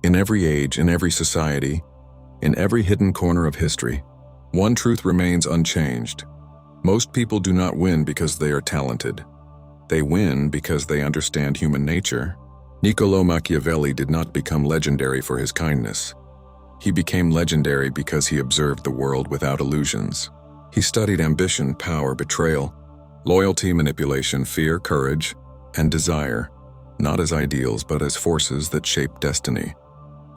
In every age, in every society, in every hidden corner of history, one truth remains unchanged. Most people do not win because they are talented. They win because they understand human nature. Niccolò Machiavelli did not become legendary for his kindness. He became legendary because he observed the world without illusions. He studied ambition, power, betrayal, loyalty, manipulation, fear, courage, and desire, not as ideals but as forces that shape destiny.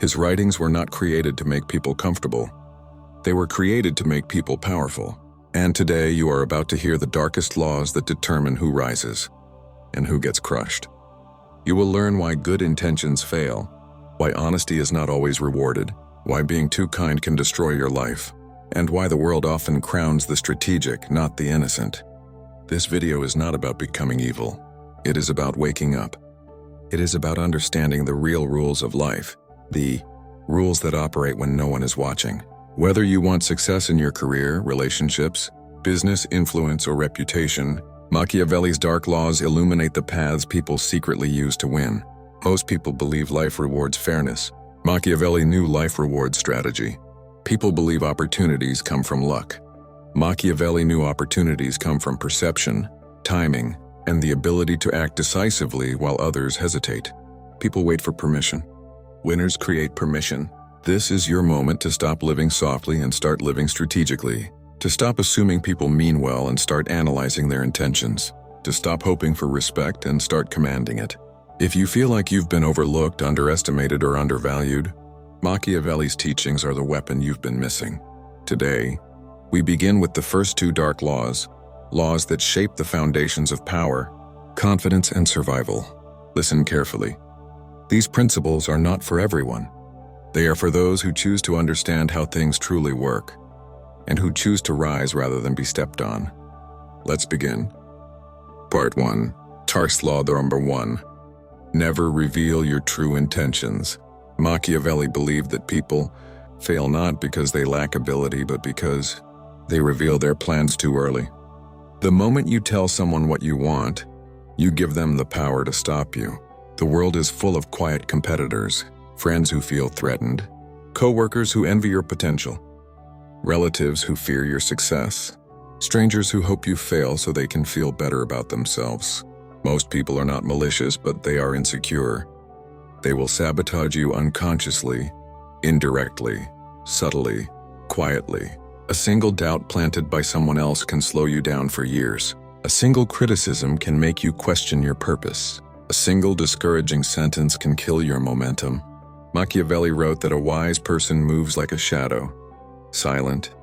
His writings were not created to make people comfortable. They were created to make people powerful. And today you are about to hear the darkest laws that determine who rises and who gets crushed. You will learn why good intentions fail, why honesty is not always rewarded, why being too kind can destroy your life, and why the world often crowns the strategic, not the innocent. This video is not about becoming evil. It is about waking up. It is about understanding the real rules of life, the rules that operate when no one is watching. Whether you want success in your career, relationships, business, influence, or reputation, Machiavelli's dark laws illuminate the paths people secretly use to win. Most people believe life rewards fairness. Machiavelli knew life rewards strategy. People believe opportunities come from luck. Machiavelli knew opportunities come from perception, timing, and the ability to act decisively while others hesitate. People wait for permission. Winners create permission. This is your moment to stop living softly and start living strategically. To stop assuming people mean well and start analyzing their intentions. To stop hoping for respect and start commanding it. If you feel like you've been overlooked, underestimated, or undervalued, Machiavelli's teachings are the weapon you've been missing. Today, we begin with the first two dark laws, laws that shape the foundations of power, confidence, and survival. Listen carefully. These principles are not for everyone. They are for those who choose to understand how things truly work, and who choose to rise rather than be stepped on. Let's begin. Part 1. Tarst Law number 1. Never reveal your true intentions. Machiavelli believed that people fail not because they lack ability, but because they reveal their plans too early. The moment you tell someone what you want, you give them the power to stop you. The world is full of quiet competitors, friends who feel threatened, co-workers who envy your potential, relatives who fear your success, strangers who hope you fail so they can feel better about themselves. Most people are not malicious, but they are insecure. They will sabotage you unconsciously, indirectly, subtly, quietly. A single doubt planted by someone else can slow you down for years. A single criticism can make you question your purpose. A single discouraging sentence can kill your momentum. Machiavelli wrote that a wise person moves like a shadow, silent,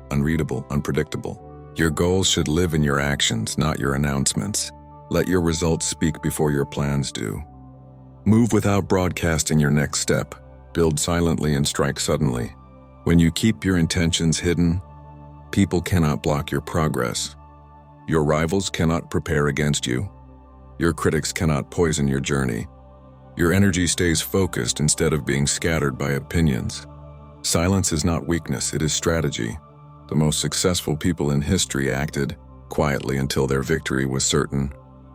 unreadable, unpredictable. Your goals should live in your actions, not your announcements. Let your results speak before your plans do. Move without broadcasting your next step. Build silently and strike suddenly. When you keep your intentions hidden, people cannot block your progress. Your rivals cannot prepare against you. Your critics cannot poison your journey. Your energy stays focused instead of being scattered by opinions. Silence is not weakness, it is strategy. The most successful people in history acted quietly until their victory was certain.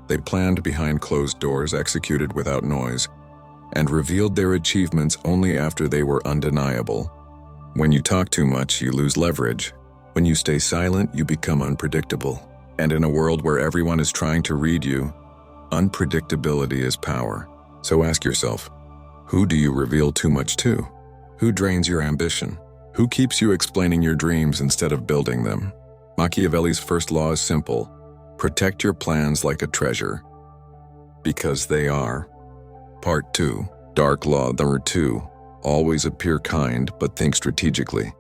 They planned behind closed doors, executed without noise, and revealed their achievements only after they were undeniable. When you talk too much, you lose leverage. When you stay silent, you become unpredictable. And in a world where everyone is trying to read you, unpredictability is power. So ask yourself, who do you reveal too much to? Who drains your ambition? Who keeps you explaining your dreams instead of building them? Machiavelli's first law is simple. Protect your plans like a treasure, because they are. Part 2. Dark Law number 2. Always appear kind, but think strategically.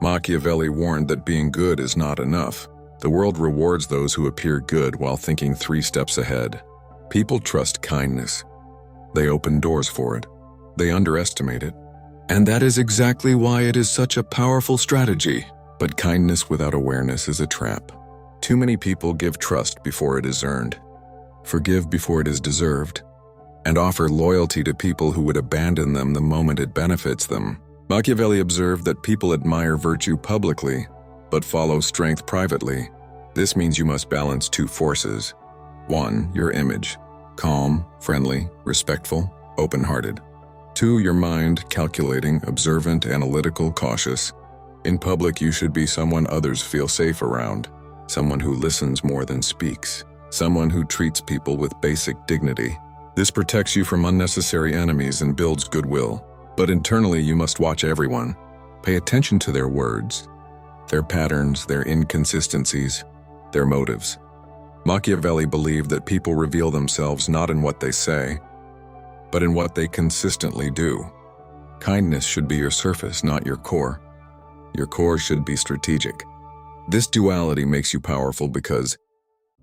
Machiavelli warned that being good is not enough. The world rewards those who appear good while thinking 3 steps ahead. People trust kindness. They open doors for it. They underestimate it. And that is exactly why it is such a powerful strategy. But kindness without awareness is a trap. Too many people give trust before it is earned, forgive before it is deserved, and offer loyalty to people who would abandon them the moment it benefits them. Machiavelli observed that people admire virtue publicly, but follow strength privately. This means you must balance 2 forces. 1. Your image. Calm, friendly, respectful, open-hearted. 2. Your mind, calculating, observant, analytical, cautious. In public, you should be someone others feel safe around, someone who listens more than speaks, someone who treats people with basic dignity. This protects you from unnecessary enemies and builds goodwill. But internally, you must watch everyone. Pay attention to their words, their patterns, their inconsistencies, their motives. Machiavelli believed that people reveal themselves not in what they say, but in what they consistently do. Kindness should be your surface, not your core. Your core should be strategic. This duality makes you powerful because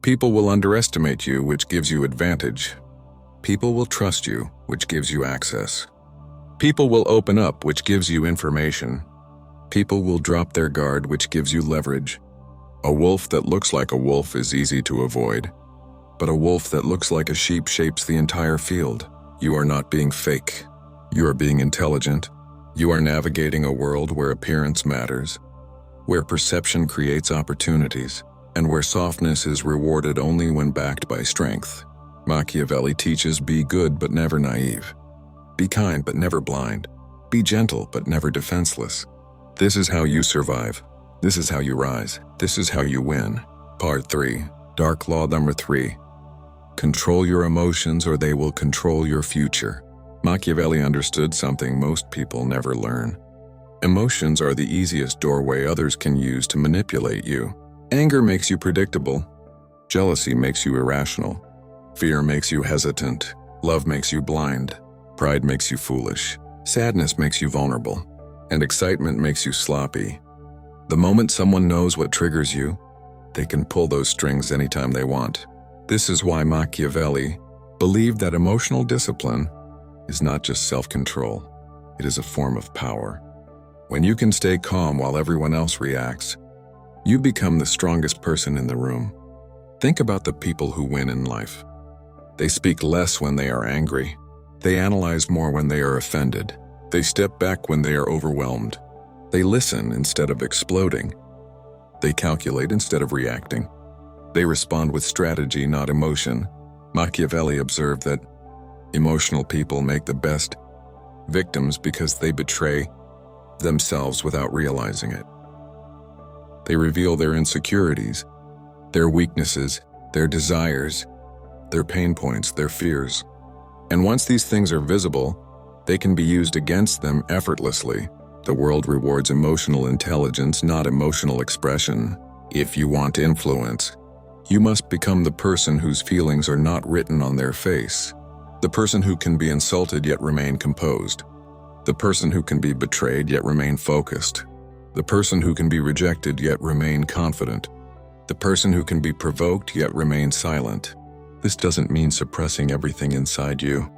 people will underestimate you, which gives you advantage. People will trust you, which gives you access. People will open up, which gives you information. People will drop their guard, which gives you leverage. A wolf that looks like a wolf is easy to avoid, but a wolf that looks like a sheep shapes the entire field. You are not being fake. You are being intelligent. You are navigating a world where appearance matters, where perception creates opportunities, and where softness is rewarded only when backed by strength. Machiavelli teaches, be good but never naive. Be kind but never blind. Be gentle but never defenseless. This is how you survive. This is how you rise. This is how you win. Part 3. Dark Law number 3. Control your emotions or they will control your future. Machiavelli understood something most people never learn. Emotions are the easiest doorway others can use to manipulate you. Anger makes you predictable. Jealousy makes you irrational. Fear makes you hesitant. Love makes you blind. Pride makes you foolish. Sadness makes you vulnerable. And excitement makes you sloppy. The moment someone knows what triggers you, they can pull those strings anytime they want. This is why Machiavelli believed that emotional discipline is not just self-control, it is a form of power. When you can stay calm while everyone else reacts, you become the strongest person in the room. Think about the people who win in life. They speak less when they are angry. They analyze more when they are offended. They step back when they are overwhelmed. They listen instead of exploding. They calculate instead of reacting. They respond with strategy, not emotion. Machiavelli observed that emotional people make the best victims because they betray themselves without realizing it. They reveal their insecurities, their weaknesses, their desires, their pain points, their fears. And once these things are visible, they can be used against them effortlessly. The world rewards emotional intelligence, not emotional expression. If you want influence, you must become the person whose feelings are not written on their face. The person who can be insulted yet remain composed. The person who can be betrayed yet remain focused. The person who can be rejected yet remain confident. The person who can be provoked yet remain silent. This doesn't mean suppressing everything inside you.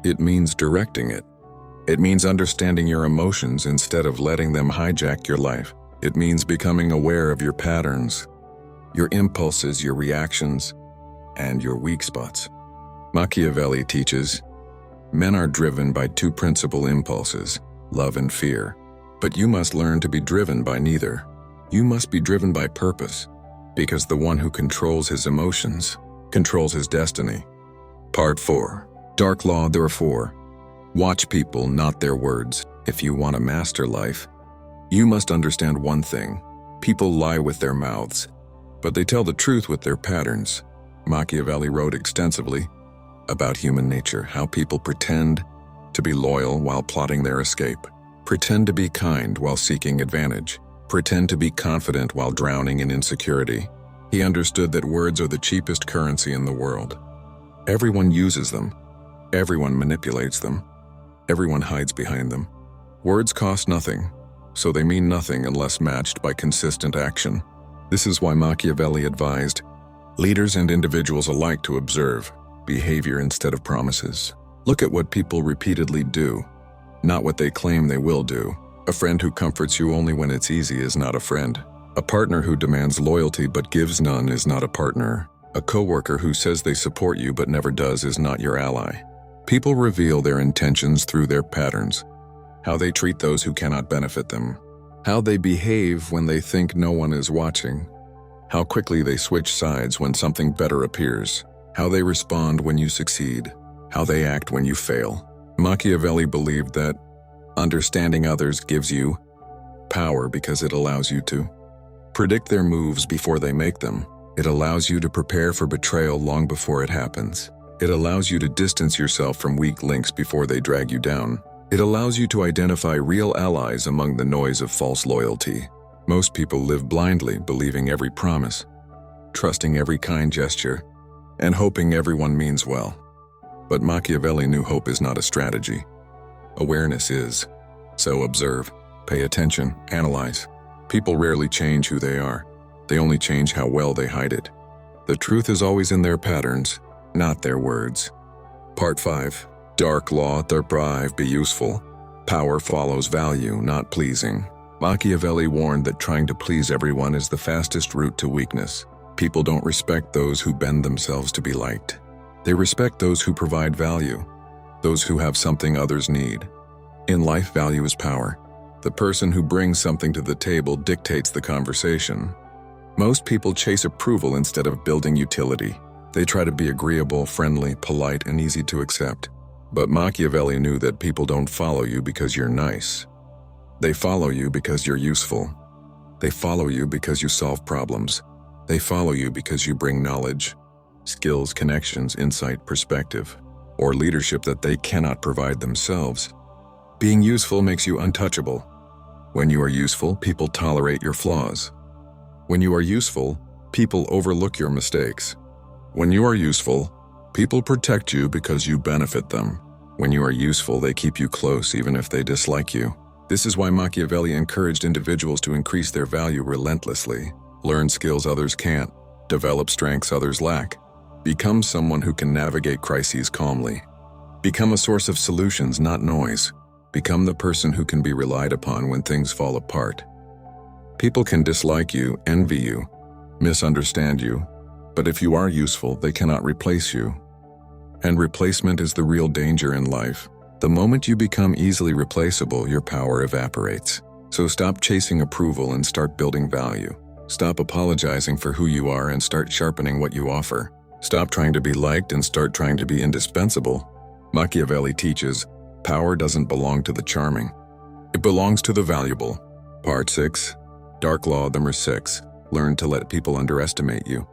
It means directing it. It means understanding your emotions instead of letting them hijack your life. It means becoming aware of your patterns, your impulses, your reactions, and your weak spots. Machiavelli teaches, men are driven by two principal impulses, love and fear. But you must learn to be driven by neither. You must be driven by purpose, because the one who controls his emotions controls his destiny. Part 4. Dark Law, therefore. Watch people, not their words. If you want to master life, you must understand one thing. People lie with their mouths, but they tell the truth with their patterns. Machiavelli wrote extensively about human nature, how people pretend to be loyal while plotting their escape, pretend to be kind while seeking advantage, pretend to be confident while drowning in insecurity. He understood that words are the cheapest currency in the world. Everyone uses them. Everyone manipulates them. Everyone hides behind them. Words cost nothing, so they mean nothing unless matched by consistent action. This is why Machiavelli advised leaders and individuals alike to observe behavior instead of promises. Look at what people repeatedly do, not what they claim they will do. A friend who comforts you only when it's easy is not a friend. A partner who demands loyalty but gives none is not a partner. A coworker who says they support you but never does is not your ally. People reveal their intentions through their patterns, how they treat those who cannot benefit them, how they behave when they think no one is watching, how quickly they switch sides when something better appears, how they respond when you succeed, how they act when you fail. Machiavelli believed that understanding others gives you power because it allows you to predict their moves before they make them. It allows you to prepare for betrayal long before it happens. It allows you to distance yourself from weak links before they drag you down. It allows you to identify real allies among the noise of false loyalty. Most people live blindly, believing every promise, trusting every kind gesture, and hoping everyone means well. But Machiavelli knew hope is not a strategy. Awareness is. So observe, pay attention, analyze. People rarely change who they are. They only change how well they hide it. The truth is always in their patterns, not their words. Part 5. Dark law, thrive, be useful. Power follows value, not pleasing. Machiavelli warned that trying to please everyone is the fastest route to weakness. People don't respect those who bend themselves to be liked. They respect those who provide value, those who have something others need. In life, value is power. The person who brings something to the table dictates the conversation. Most people chase approval instead of building utility. They try to be agreeable, friendly, polite, and easy to accept. But Machiavelli knew that people don't follow you because you're nice. They follow you because you're useful. They follow you because you solve problems. They follow you because you bring knowledge, skills, connections, insight, perspective, or leadership that they cannot provide themselves. Being useful makes you untouchable. When you are useful, people tolerate your flaws. When you are useful, people overlook your mistakes. When you are useful, people protect you because you benefit them. When you are useful, they keep you close even if they dislike you. This is why Machiavelli encouraged individuals to increase their value relentlessly, learn skills others can't, develop strengths others lack, become someone who can navigate crises calmly, become a source of solutions, not noise, become the person who can be relied upon when things fall apart. People can dislike you, envy you, misunderstand you, but if you are useful, they cannot replace you. And replacement is the real danger in life. The moment you become easily replaceable, your power evaporates. So stop chasing approval and start building value. Stop apologizing for who you are and start sharpening what you offer. Stop trying to be liked and start trying to be indispensable. Machiavelli teaches, power doesn't belong to the charming. It belongs to the valuable. Part 6. Dark law number 6. Learn to let people underestimate you.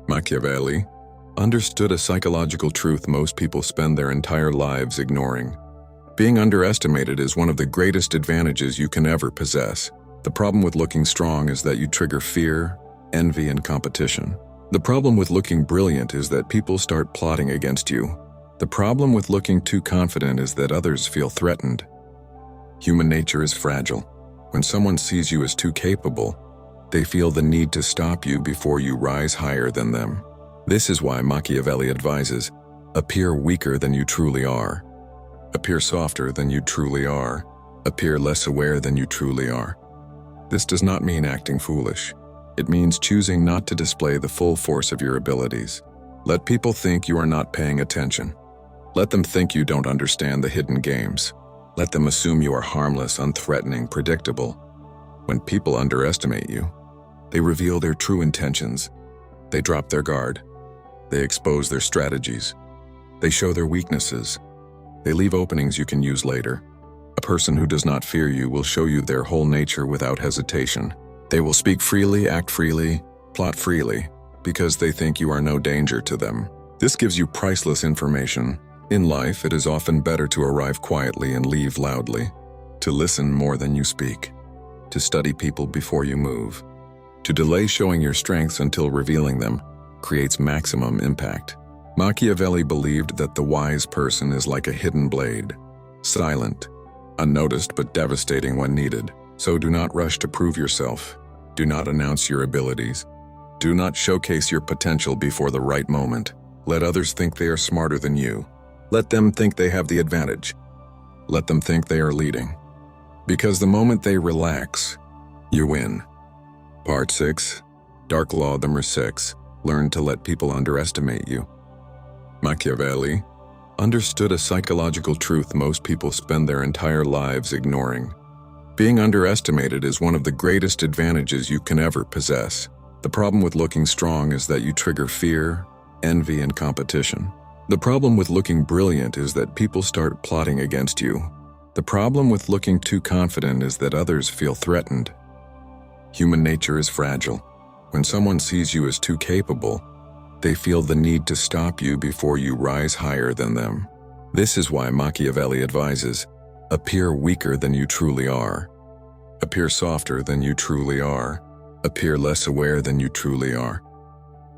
Machiavelli understood a psychological truth most people spend their entire lives ignoring. Being underestimated is one of the greatest advantages you can ever possess. The problem with looking strong is that you trigger fear, envy, and competition. The problem with looking brilliant is that people start plotting against you. The problem with looking too confident is that others feel threatened. Human nature is fragile. When someone sees you as too capable, they feel the need to stop you before you rise higher than them. This is why Machiavelli advises, appear weaker than you truly are. Appear softer than you truly are. Appear less aware than you truly are. This does not mean acting foolish. It means choosing not to display the full force of your abilities. Let people think you are not paying attention. Let them think you don't understand the hidden games. Let them assume you are harmless, unthreatening, predictable. When people underestimate you, they reveal their true intentions. They drop their guard. They expose their strategies. They show their weaknesses. They leave openings you can use later. A person who does not fear you will show you their whole nature without hesitation. They will speak freely, act freely, plot freely, because they think you are no danger to them. This gives you priceless information. In life, it is often better to arrive quietly and leave loudly, to listen more than you speak, to study people before you move. To delay showing your strengths until revealing them creates maximum impact. Machiavelli believed that the wise person is like a hidden blade, silent, unnoticed but devastating when needed. So do not rush to prove yourself. Do not announce your abilities. Do not showcase your potential before the right moment. Let others think they are smarter than you. Let them think they have the advantage. Let them think they are leading. Because the moment they relax, you win. Part 6. Dark law number 6. Learn to let people underestimate you. Machiavelli understood a psychological truth most people spend their entire lives ignoring. Being underestimated is one of the greatest advantages you can ever possess. The problem with looking strong is that you trigger fear, envy, and competition. The problem with looking brilliant is that people start plotting against you. The problem with looking too confident is that others feel threatened. Human nature is fragile. When someone sees you as too capable, they feel the need to stop you before you rise higher than them. This is why Machiavelli advises, appear weaker than you truly are. Appear softer than you truly are. Appear less aware than you truly are.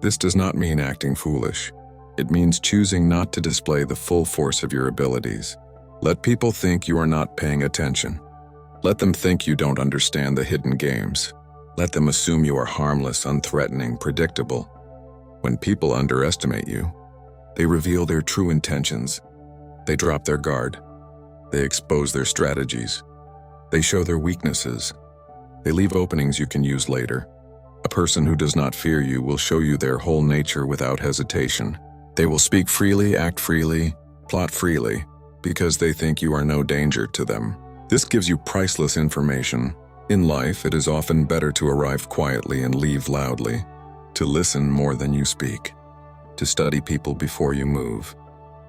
This does not mean acting foolish. It means choosing not to display the full force of your abilities. Let people think you are not paying attention. Let them think you don't understand the hidden games. Let them assume you are harmless, unthreatening, predictable. When people underestimate you, they reveal their true intentions. They drop their guard. They expose their strategies. They show their weaknesses. They leave openings you can use later. A person who does not fear you will show you their whole nature without hesitation. They will speak freely, act freely, plot freely, because they think you are no danger to them. This gives you priceless information. In life, it is often better to arrive quietly and leave loudly, to listen more than you speak, to study people before you move.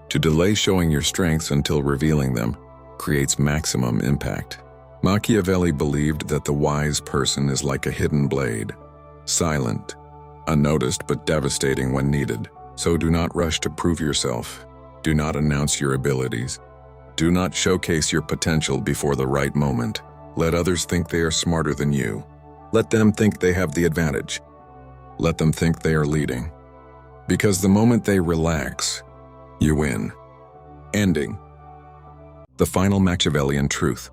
To delay showing your strengths until revealing them creates maximum impact. Machiavelli believed that the wise person is like a hidden blade, silent, unnoticed but devastating when needed. So do not rush to prove yourself. Do not announce your abilities. Do not showcase your potential before the right moment. Let others think they are smarter than you. Let them think they have the advantage. Let them think they are leading. Because the moment they relax, you win. Ending. The final Machiavellian truth.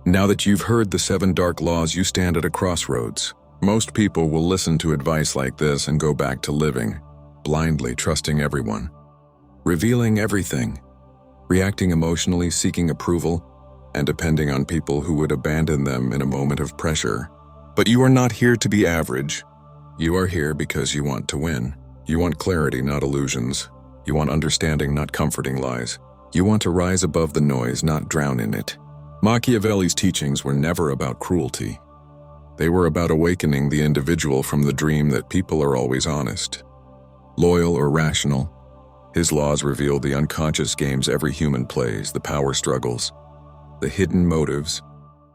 Now that you've heard the 7 dark laws, you stand at a crossroads. Most people will listen to advice like this and go back to living, blindly trusting everyone, revealing everything, reacting emotionally, seeking approval, and depending on people who would abandon them in a moment of pressure. But you are not here to be average. You are here because you want to win. You want clarity, not illusions. You want understanding, not comforting lies. You want to rise above the noise, not drown in it. Machiavelli's teachings were never about cruelty. They were about awakening the individual from the dream that people are always honest, loyal, or rational. His laws reveal the unconscious games every human plays, the power struggles, the hidden motives,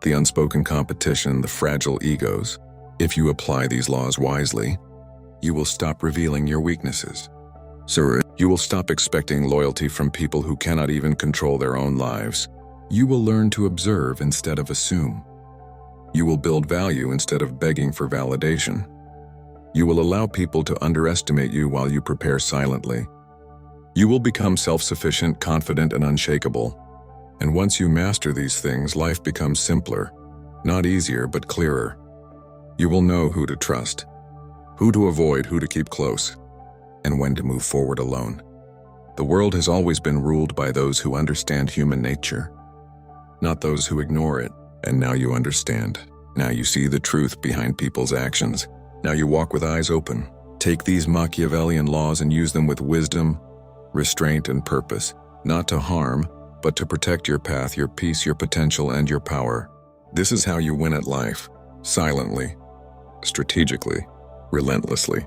the unspoken competition, the fragile egos. If you apply these laws wisely, you will stop revealing your weaknesses. So you will stop expecting loyalty from people who cannot even control their own lives. You will learn to observe instead of assume. You will build value instead of begging for validation. You will allow people to underestimate you while you prepare silently. You will become self-sufficient, confident, and unshakable. And once you master these things, life becomes simpler, not easier, but clearer. You will know who to trust, who to avoid, who to keep close, and when to move forward alone. The world has always been ruled by those who understand human nature, not those who ignore it. And now you understand. Now you see the truth behind people's actions. Now you walk with eyes open. Take these Machiavellian laws and use them with wisdom, restraint, and purpose, not to harm, but to protect your path, your peace, your potential, and your power. This is how you win at life, silently, strategically, relentlessly.